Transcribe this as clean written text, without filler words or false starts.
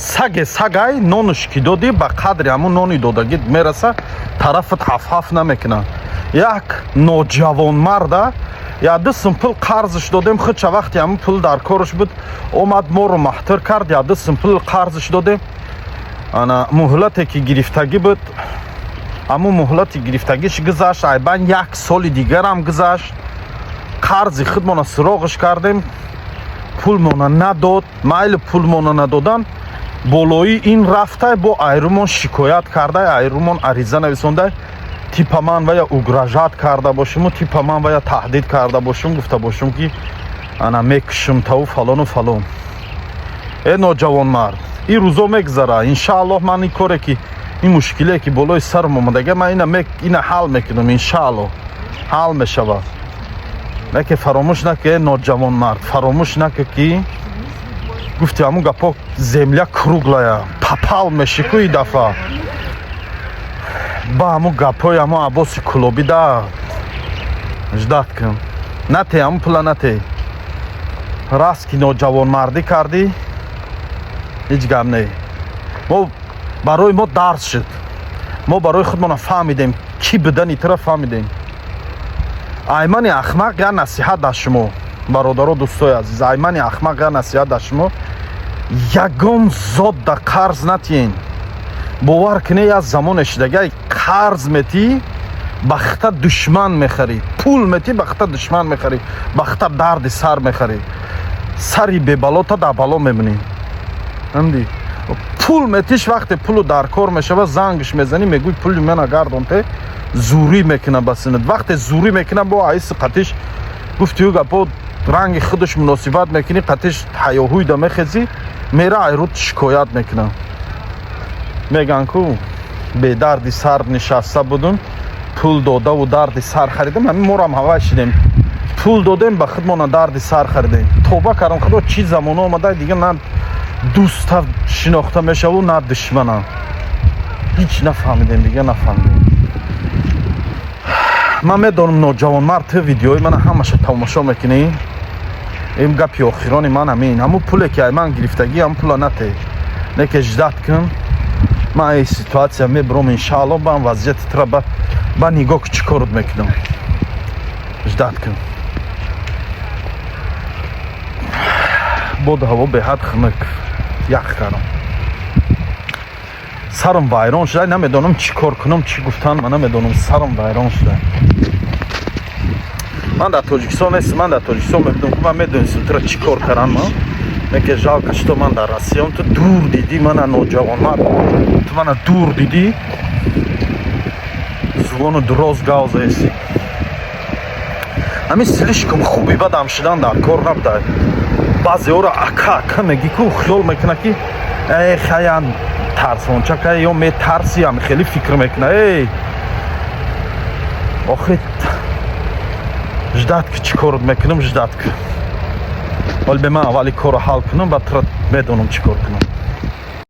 сагай нонуш ки додӣ ба қадри ҳамун нони додагит мераса тарафат ҳаф намекунад. як ноҷавонмарда я 2 сум пул қарзш додем, худша вақти ҳамун пул дар корш буд омад моро маҳтир кард, я 2 сум пул қарзш додем. ана муҳлате ки гирифтагӣ буд, ҳамун муҳлати гирифтагиш гузашт, айбан 1 соли дигарам гузашт. қарзи худмона суроғш кардем, пулмона надод. майли пулмона надодан болои ин рафта бо айрумон шикоят карда, айрумон ариза нависонда, типа ман вая угражат карда бошиму, типа ман вая таҳдид карда бошим, гуфта бошим ки ана мекушим таву фалону фалон. ноҷавонмард, ин рӯзо мегузара. иншааллоҳ ман ин коре ки ин мушкиле ки болои сарм омадага, ман ина ҳал мекунам. иншааллоҳ ҳал мешавад. неке фаромӯш наке, ноҷавонмард, фаромӯш наке ки гуфти ҳамун гапо земля круглая, папал мешику и дафъа ба ҳамун гапои ҳамун аббоси кулоби да ждат кун. нате ҳамун пула нате. раст ки ноҷавонмардӣ кардӣ, ҳеҷ гап не. мо барои мо дарс шуд. мо барои худмона фаҳмидем, чӣ будани тира фаҳмидем. аймани ахмақ я насиҳат дар шумо, бародаро, дӯстои азиз, аймани ахмақ я насиҳат дар шумо. ягон зот да қарз натиен. бовар кунед, як замоне шудага қарз метӣ, бахта душман мехарӣ. пул метӣ, бахта душман мехарӣ, бахта дарди сар мехарӣ. сари бебалота дар бало мемонӣ. ҳамдӣ пул метиш, вақте пулу дар кор мешава, зангш мезанӣ, мегӯй пули мена гардон те, зурӣ мекуна ба синат. вақте зурӣ мекуна, бо айси қатиш гуфти ӯ гапо ранги худаш муносибат мекунӣ, қатиш ҳаёҳӯйда мехезӣ, мера айрут шикоят мекуна. меган ку бедарди сар нишаста будум, пул додаву дарди сар харидем. ҳамин морам ҳавай шудем, пул додем, ба худмона дарди сар харидем. тоба кардам, худо чӣ замона омада, дигар на дӯста шинохта мешаву, на душмана. ҳеҷ нафаҳмидем, дигар нафаҳмидем. ман медонам ноҷавонмард ту видеои мана ҳамаша тамошо мекунӣ. ин гапи охирони ман ҳамин. ҳамун пуле ки ай ман гирифтагӣ, ҳамун пула нате. неке ждат кун. ман ин ситуатсия мебурам, иншааллоҳ ба ин вазъияти тира ба нигоҳ ки чӣ корут мекунам. ждат кун. боди ҳаво беҳад хунук ях кардам. сарам вайрон шуда, намедонам чӣ кор кунам, чӣ гуфтан, ман намедонам. сарам вайрон шуда. ман дар тоҷикистон нестам, ман дар тоҷикистон мебудам, ман медонистам тира чӣ кор кардам. ман неке жалка что ман дар россиям. ту дур дидӣ мана ноҷавонмард, ту мана дур дидӣ, зубону дуроз гавзаеси. ҳамин слишком хуби бадам шудан дар кор набудай. баъзеҳоро ака мегӣ ку хиёл мекуна ки хаян тарсончака ё метарси, ҳам хеле фикр мекуна. охир ждат ки чӣ корут мекунам, ждат ки. вале бе ман аввали корро ҳал кунам, баъд медонам чӣ кор кунам.